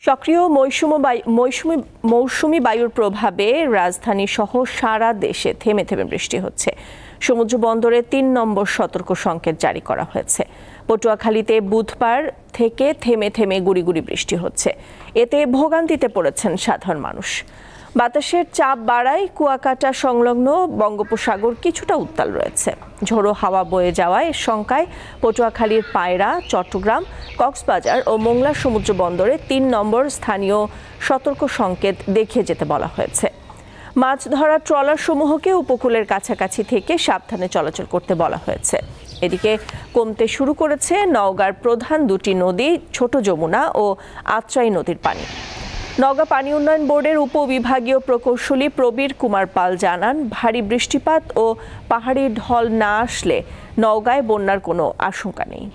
সক্রিয় মৌসুমি বায়ুর প্রভাবে রাজধানী সহ সারা দেশে থেমে থেমে বৃষ্টি হচ্ছে। সমুদ্র বন্দরে ৩ নম্বর সতর্ক সংকেত জারি করা হয়েছে। পটুয়াখালীতে বুধবার থেকে থেমে থেমে গুড়ি গুড়ি বৃষ্টি হচ্ছে। এতে ভোগান্তিতে পড়েছেন সাধারণ মানুষ। বাতাসের চাপ বাড়ায় কুয়াকাটা সংলগ্ন বঙ্গোপসাগর কিছুটা উত্তাল রয়েছে। ঝোড়ো হাওয়া বয়ে যাওয়ায় শঙ্কায় পটুয়াখালীর পায়রা, চট্টগ্রাম, কক্সবাজার ও মোংলা সমুদ্র বন্দরে ৩ নম্বর স্থানীয় সতর্ক সংকেত দেখিয়ে যেতে বলা হয়েছে। মাছ ধরা ট্রলার সমূহকে উপকূলের কাছাকাছি থেকে সাবধানে চলাচল করতে বলা হয়েছে। এদিকে কমতে শুরু করেছে নওগাঁর প্রধান দুটি নদী ছোট যমুনা ও আত্রাই নদীর পানি। নওগাঁ পানি উন্নয়ন বোর্ডের উপবিভাগীয় প্রকৌশলী প্রবীর কুমার পাল জানান, ভারী বৃষ্টিপাত ও পাহাড়ি ঢল না আসলে নওগাঁয় বন্যার কোনো আশঙ্কা নেই।